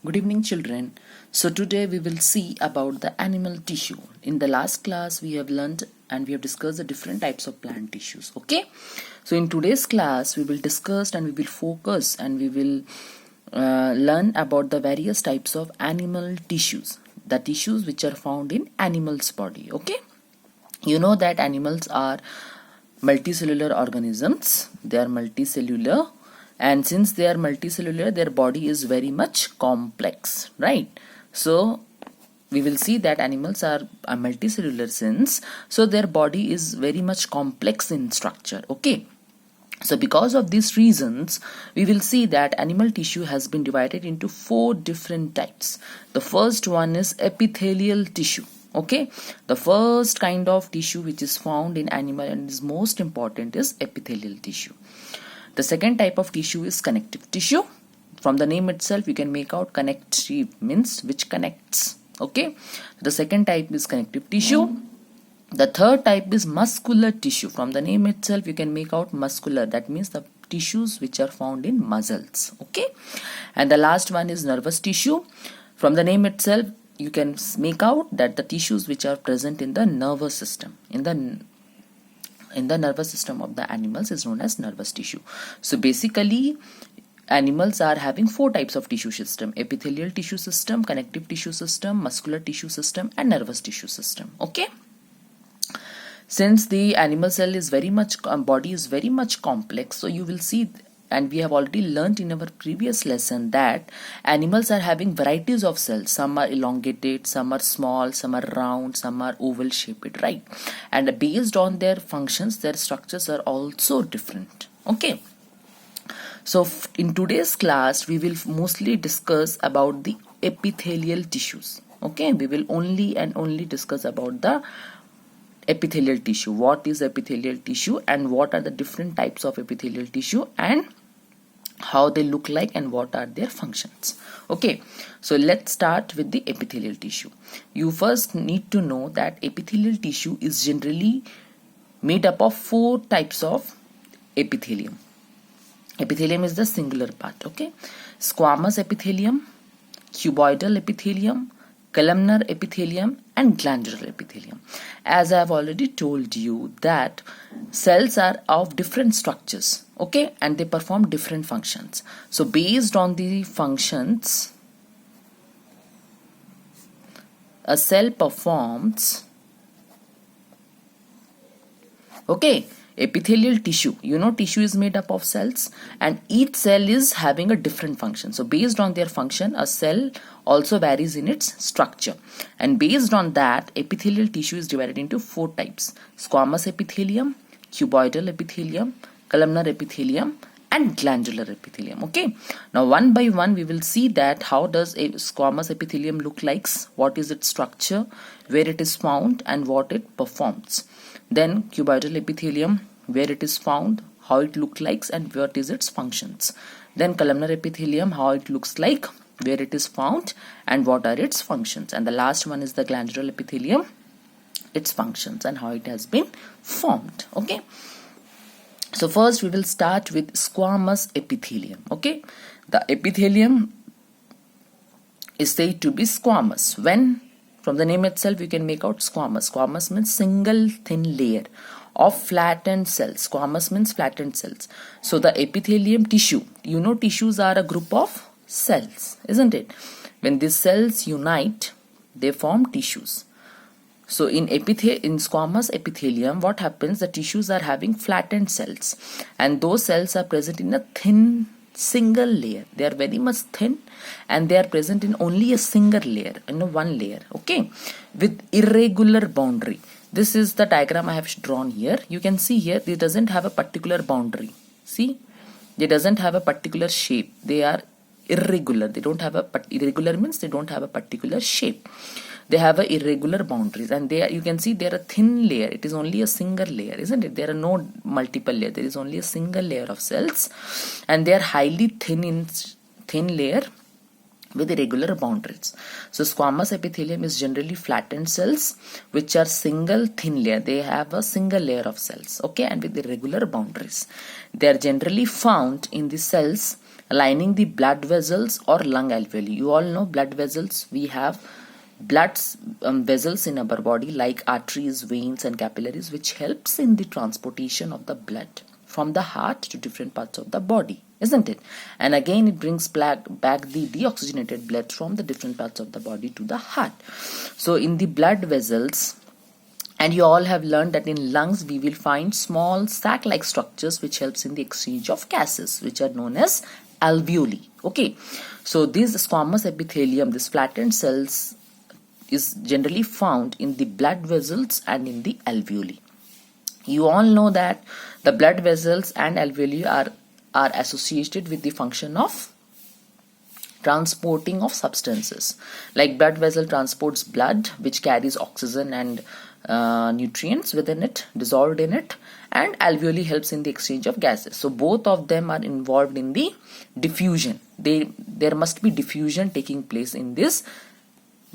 Good evening, children. So today we will see about the animal tissue. In the last class we have learned and we have discussed the different types of plant tissues. Okay. So in today's class we will discuss and we will focus and we will learn about the various types of animal tissues. The tissues which are found in animals' body. Okay. You know that animals are multicellular organisms. They are multicellular, and since they are multicellular, their body is very much complex, right? So we will see that animals are multicellular since, so their body is very much complex in structure. Okay. So because of these reasons, we will see that animal tissue has been divided into 4 different types. The first one is epithelial tissue. Okay, the first kind of tissue which is found in animal and is most important is epithelial tissue. The second type of tissue is connective tissue. From the name itself, you can make out connective means which connects. Okay, the second type is connective tissue. The third type is muscular tissue. From the name itself, you can make out muscular. That means the tissues which are found in muscles. Okay, and the last one is nervous tissue. From the name itself, you can make out that the tissues which are present in the nervous system, in the nervous system of the animals is known as nervous tissue. So basically, animals are having 4 types of tissue system: epithelial tissue system, connective tissue system, muscular tissue system, and nervous tissue system. Okay. Since the animal cell is very much body is very much complex, so you will see, and we have already learnt in our previous lesson, that animals are having varieties of cells. Some are elongated, some are small, some are round, some are oval shaped, right? And based on their functions, their structures are also different. Okay. So in today's class, we will mostly discuss about the epithelial tissues. Okay, we will only discuss about the epithelial tissue. What is epithelial tissue and what are the different types of epithelial tissue and how they look like and what are their functions. Okay, so let's start with the epithelial tissue. You first need to know that epithelial tissue is generally made up of 4 types of epithelium. Epithelium is the singular part. Okay, squamous epithelium, cuboidal epithelium, columnar epithelium, and glandular epithelium. As I have already told you that cells are of different structures, okay, and they perform different functions. So based on the functions a cell performs, okay, epithelial tissue, you know, tissue is made up of cells and each cell is having a different function. So based on their function, a cell also varies in its structure, and based on that, epithelial tissue is divided into 4 types: squamous epithelium, cuboidal epithelium, columnar epithelium, and glandular epithelium. Okay, now one by one we will see that how does a squamous epithelium look like, what is its structure, where it is found, and what it performs. Then cuboidal epithelium, where it is found, how it looks like, and what is its functions. Then columnar epithelium, how it looks like, where it is found, and what are its functions. And the last one is the glandular epithelium, its functions and how it has been formed. Okay, so first we will start with squamous epithelium. Okay, the epithelium is said to be squamous when, from the name itself, you can make out squamous. Squamous means single thin layer of flattened cells. Squamous means flattened cells. So the epithelium tissue, you know, tissues are a group of cells, isn't it? When these cells unite, they form tissues. So in squamous epithelium, what happens? The tissues are having flattened cells, and those cells are present in a thin single layer. They are very much thin and they are present in only a single layer, one layer. Okay, with irregular boundary. This is the diagram I have drawn here. You can see here, it doesn't have a particular boundary. See, it doesn't have a particular shape. They are irregular. They don't have irregular means they don't have a particular shape. They have a irregular boundaries, and you can see they are a thin layer. It is only a single layer, isn't it? There are no multiple layers. There is only a single layer of cells, and they are highly thin layer with irregular boundaries. So squamous epithelium is generally flattened cells which are single thin layer. They have a single layer of cells, okay, and with irregular boundaries. They are generally found in the cells lining the blood vessels or lung alveoli. You all know blood vessels. We have blood vessels in our body like arteries, veins and capillaries, which helps in the transportation of the blood from the heart to different parts of the body, isn't it? And again it brings back the deoxygenated blood from the different parts of the body to the heart. So in the blood vessels, and you all have learned that in lungs we will find small sac-like structures which helps in the exchange of gases, which are known as alveoli. Okay, so this squamous epithelium, this flattened cells, is generally found in the blood vessels and in the alveoli. You all know that the blood vessels and alveoli are associated with the function of transporting of substances. Like blood vessel transports blood, which carries oxygen and nutrients within it, dissolved in it, and alveoli helps in the exchange of gases. So both of them are involved in the diffusion. There must be diffusion taking place in this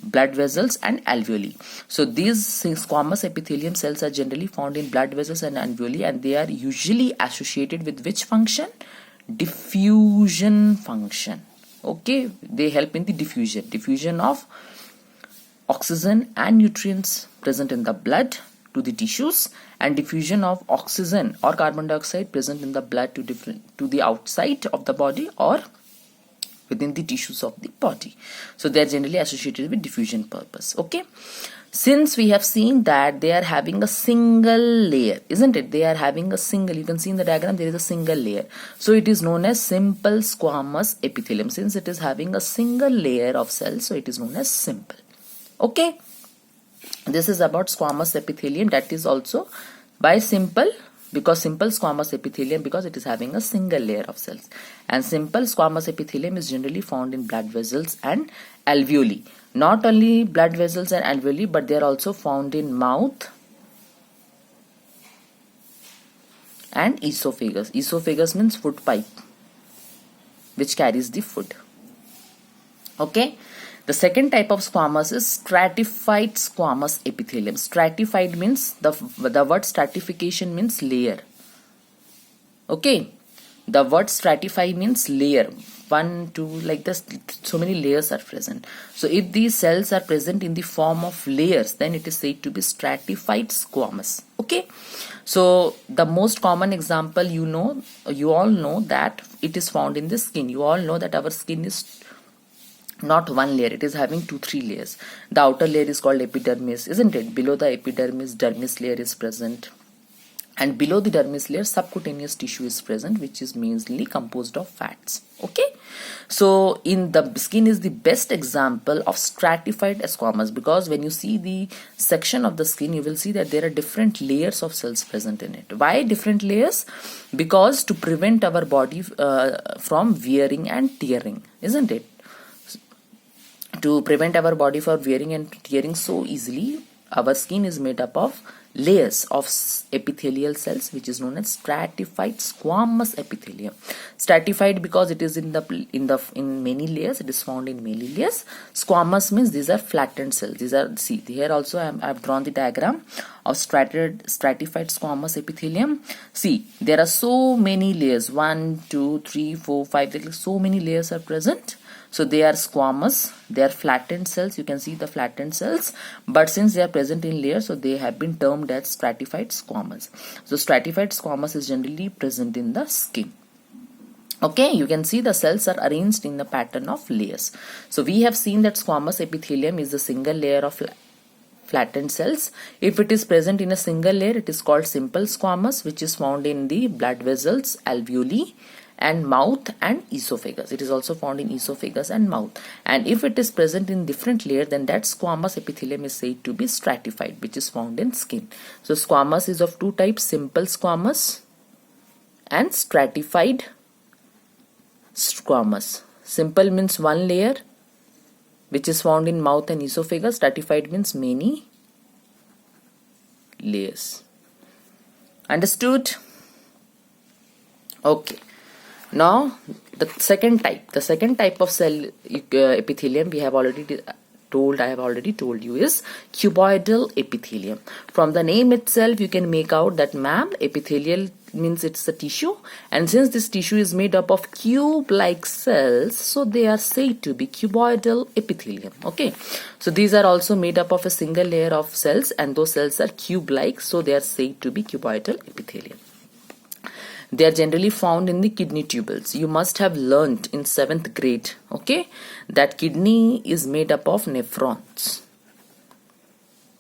blood vessels and alveoli. So these squamous epithelium cells are generally found in blood vessels and alveoli, and they are usually associated with which function? Diffusion function. Okay, they help in the diffusion of oxygen and nutrients present in the blood to the tissues, and diffusion of oxygen or carbon dioxide present in the blood to the outside of the body or within the tissues of the body. So they are generally associated with diffusion purpose. Okay, since we have seen that they are having a single layer, isn't it? They are having a single, you can see in the diagram there is a single layer. So it is known as simple squamous epithelium. Since it is having a single layer of cells, so it is known as simple. Okay, this is about squamous epithelium. That is also by simple, because simple squamous epithelium, because it is having a single layer of cells. And simple squamous epithelium is generally found in blood vessels and alveoli. Not only blood vessels and alveoli, but they are also found in mouth and esophagus. Esophagus means food pipe, which carries the food. Okay. The second type of squamous is stratified squamous epithelium. Stratified means, the word stratification means layer. Okay, the word stratify means layer. 1, 2, like this, so many layers are present. So if these cells are present in the form of layers, then it is said to be stratified squamous. Okay, so the most common example, you all know that it is found in the skin. You all know that our skin is not one layer, it is having 2-3 layers. The outer layer is called epidermis, isn't it? Below the epidermis, dermis layer is present, and below the dermis layer subcutaneous tissue is present, which is mainly composed of fats. Okay, so in the skin is the best example of stratified squamous, because when you see the section of the skin, you will see that there are different layers of cells present in it. Why different layers? Because to prevent our body from wearing and tearing, isn't it? To prevent our body from wearing and tearing so easily, our skin is made up of layers of epithelial cells, which is known as stratified squamous epithelium. Stratified because it is in many layers. It is found in many layers. Squamous means these are flattened cells. These are, see here also I have drawn the diagram of stratified squamous epithelium. See, there are so many layers. 1, 2, 3, 4, 5. So many layers are present. So they are squamous, they are flattened cells, you can see the flattened cells, but since they are present in layers, so they have been termed as stratified squamous. So stratified squamous is generally present in the skin. Okay, you can see the cells are arranged in a pattern of layers. So we have seen that squamous epithelium is a single layer of flattened cells. If it is present in a single layer, it is called simple squamous, which is found in the blood vessels, alveoli, and mouth and esophagus. It is also found in esophagus and mouth. And if it is present in different layer, then that squamous epithelium is said to be stratified, which is found in skin. So squamous is of 2 types, simple squamous and stratified squamous. Simple means 1 layer, which is found in mouth and esophagus. Stratified means many layers. Understood? Okay. Now the second type of cell epithelium we have already I have already told you, is cuboidal epithelium. From the name itself, you can make out that, ma'am, epithelial means it's the tissue, and since this tissue is made up of cube-like cells, so they are said to be cuboidal epithelium. Okay, so these are also made up of a single layer of cells, and those cells are cube-like, so they are said to be cuboidal epithelium. They are generally found in the kidney tubules. You must have learnt in 7th grade, okay, that kidney is made up of nephrons.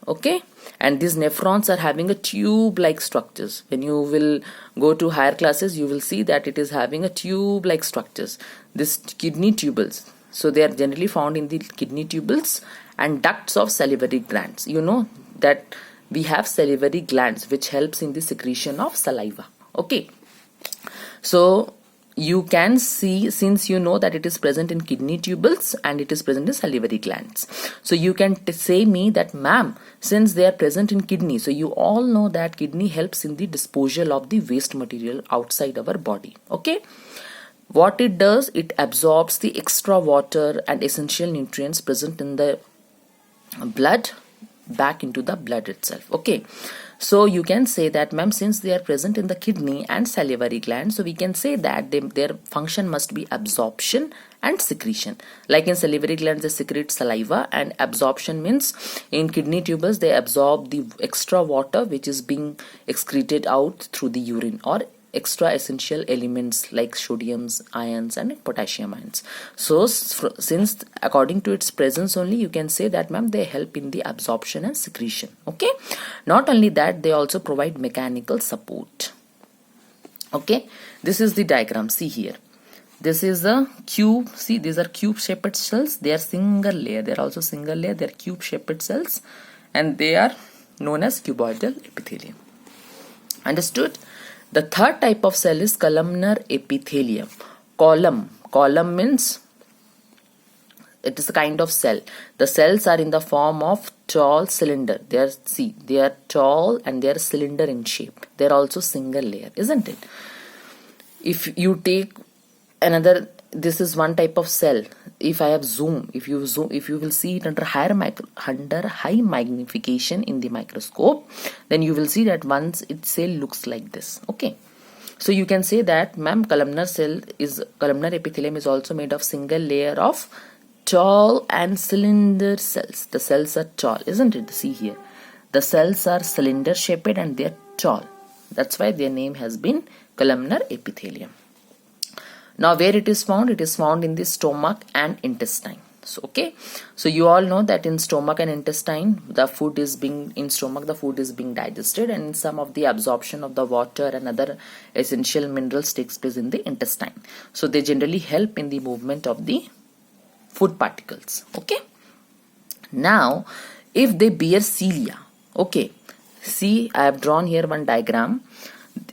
Okay, and these nephrons are having a tube-like structures. When you will go to higher classes, you will see that it is having a tube-like structures. This kidney tubules. So they are generally found in the kidney tubules and ducts of salivary glands. You know that we have salivary glands which helps in the secretion of saliva. Okay, so you can see, since you know that it is present in kidney tubules and it is present in salivary glands, so you can say me that, ma'am, since they are present in kidney, so you all know that kidney helps in the disposal of the waste material outside our body. Okay, what it does, it absorbs the extra water and essential nutrients present in the blood back into the blood itself. Okay, so you can say that, ma'am, since they are present in the kidney and salivary gland, so we can say that their function must be absorption and secretion. Like in salivary glands, they secrete saliva, and absorption means in kidney tubules they absorb the extra water which is being excreted out through the urine, or extra essential elements like sodiums, ions, and potassium ions. So since according to its presence only, you can say that, ma'am, they help in the absorption and secretion. Okay, not only that, they also provide mechanical support. Okay, this is the diagram. See here, this is a cube. See, these are cube shaped cells. They are single layer. They are also single layer. They are cube shaped cells, and they are known as cuboidal epithelium. Understood? The third type of cell is columnar epithelium. Column means it is a kind of cell. The cells are in the form of tall cylinder. They are tall and they are cylinder in shape. They are also single layer, isn't it? If you take another, this is one type of cell. If I have zoom, if you will see it under high magnification in the microscope, then you will see that once its cell looks like this. Okay, so you can say that, ma'am, columnar epithelium is also made of single layer of tall and cylinder cells. The cells are tall, isn't it? See here, the cells are cylinder shaped and they are tall. That's why their name has been columnar epithelium. Now where it is found? It is found in the stomach and intestine. So okay, so you all know that in stomach and intestine, the food is being digested, and in some of the absorption of the water and other essential minerals takes place in the intestine. So they generally help in the movement of the food particles. Okay, now if they bear cilia, okay, see, I have drawn here one diagram.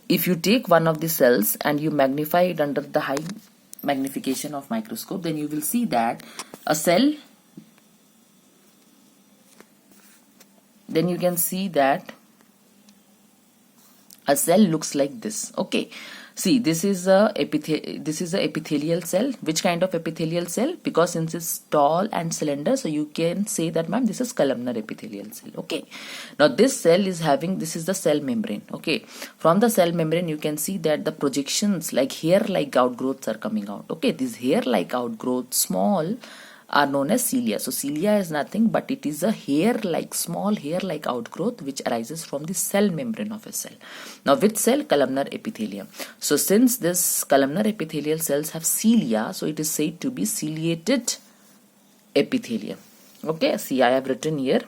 If you take one of the cells and you magnify it under the high magnification of microscope, then you will see that a cell, then you can see that a cell looks like this. Okay, see, this is a epithelial cell. Which kind of epithelial cell? Because since it's tall and cylinder, so you can say that, ma'am, this is columnar epithelial cell. Okay, now this cell is having, this is the cell membrane. Okay, from the cell membrane you can see that the projections like hair-like outgrowths are coming out. Okay, these hair-like outgrowths, small, are known as cilia. So cilia is nothing but it is a small hair-like outgrowth which arises from the cell membrane of a cell. Now which cell? Columnar epithelium. So since this columnar epithelial cells have cilia, so it is said to be ciliated epithelium. Okay, see, I have written here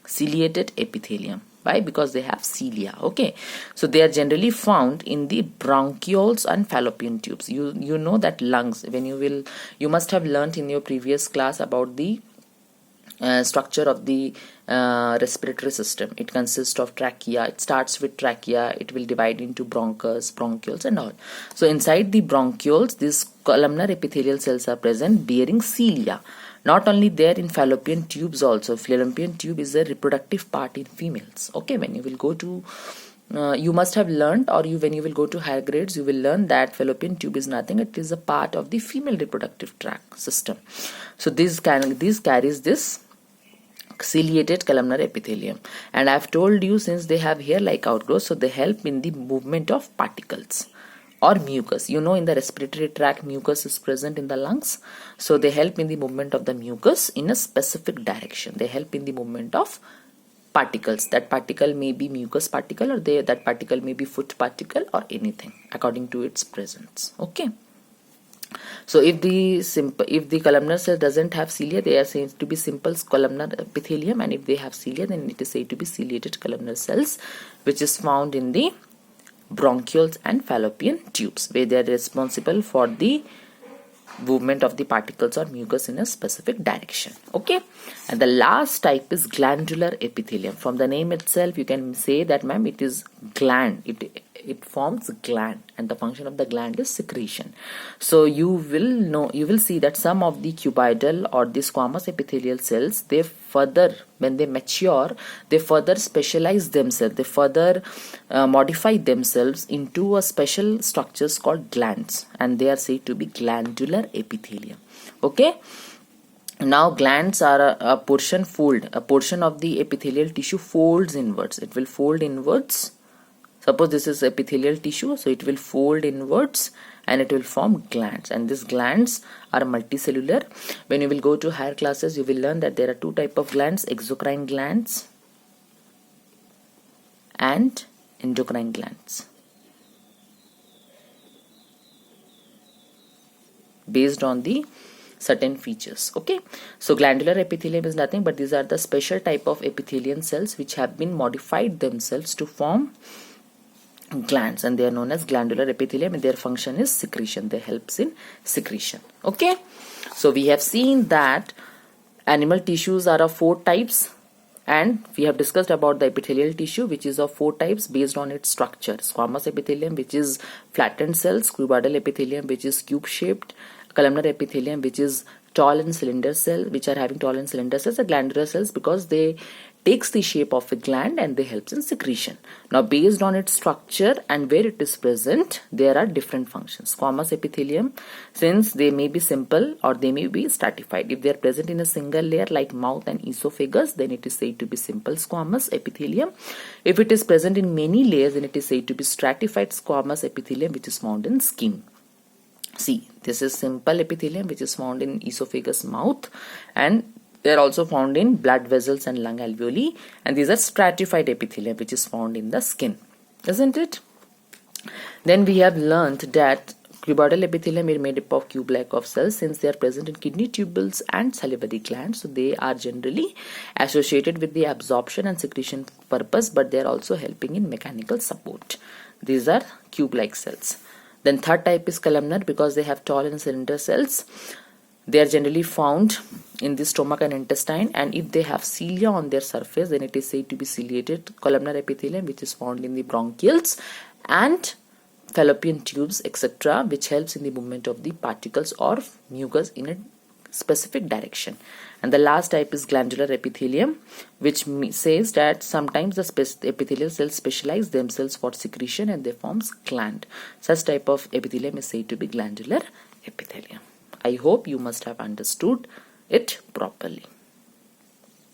ciliated epithelium. Why? Because they have cilia. Okay, so they are generally found in the bronchioles and fallopian tubes. You know that lungs, when you must have learnt in your previous class about the structure of the respiratory system. It consists of trachea. It starts with trachea. It will divide into bronchus, bronchioles, and all. So inside the bronchioles, these columnar epithelial cells are present bearing cilia. Not only there, in fallopian tubes also. Fallopian tube is a reproductive part in females. Okay, when you will go to you must have learned, or when you will go to higher grades, you will learn that fallopian tube is nothing. It is a part of the female reproductive tract system. So this carries this ciliated columnar epithelium. And I've told you, since they have hair-like outgrowth, so they help in the movement of particles or mucus. You know, in the respiratory tract, mucus is present in the lungs, so they help in the movement of the mucus in a specific direction. They help in the movement of particles. That particle may be mucus particle, or that particle may be foot particle, or anything according to its presence. Okay. So if the columnar cell doesn't have cilia, they are said to be simple columnar epithelium, and if they have cilia, then it is said to be ciliated columnar cells, which is found in the bronchioles and fallopian tubes, where they are responsible for the movement of the particles or mucus in a specific direction. Okay. And the last type is glandular epithelium. From the name itself, you can say that, ma'am, it is gland. It forms gland, and the function of the gland is secretion. So you will see that some of the cuboidal or the squamous epithelial cells, they further, when they mature, they further specialize themselves, they further modify themselves into a special structures called glands, and they are said to be glandular epithelium. Okay. Now glands are a portion of the epithelial tissue folds inwards. It will fold inwards. Suppose this is epithelial tissue, so it will fold inwards and it will form glands, and these glands are multicellular. When you will go to higher classes, you will learn that there are two types of glands: exocrine glands and endocrine glands, based on the certain features. Okay, so glandular epithelium is nothing but these are the special type of epithelial cells which have been modified themselves to form glands, and they are known as glandular epithelium, and their function is secretion. They helps in secretion. Okay, so we have seen that animal tissues are of 4 types, and we have discussed about the epithelial tissue, which is of 4 types based on its structure: squamous epithelium, which is flattened cells; cuboidal epithelium, which is cube shaped; columnar epithelium, which is tall and cylinder cell, which are having tall and cylinder cells; and glandular cells, because they takes the shape of a gland and they helps in secretion. Now, based on its structure and where it is present, there are different functions. Squamous epithelium, since they may be simple or they may be stratified. If they are present in a single layer like mouth and esophagus, then it is said to be simple squamous epithelium. If it is present in many layers, then it is said to be stratified squamous epithelium, which is found in skin. See, this is simple epithelium which is found in esophagus, mouth, and they are also found in blood vessels and lung alveoli, and these are stratified epithelium which is found in the skin, isn't it? Then we have learned that cuboidal epithelium is made up of cube-like of cells, since they are present in kidney tubules and salivary glands. So they are generally associated with the absorption and secretion purpose, but they are also helping in mechanical support. These are cube-like cells. Then third type is columnar, because they have tall and cylinder cells. They are generally found in the stomach and intestine, and if they have cilia on their surface, then it is said to be ciliated columnar epithelium, which is found in the bronchioles and fallopian tubes, etc., which helps in the movement of the particles or mucus in a specific direction. And the last type is glandular epithelium, which says that sometimes the epithelial cells specialize themselves for secretion and they forms gland. Such type of epithelium is said to be glandular epithelium. I hope you must have understood it properly.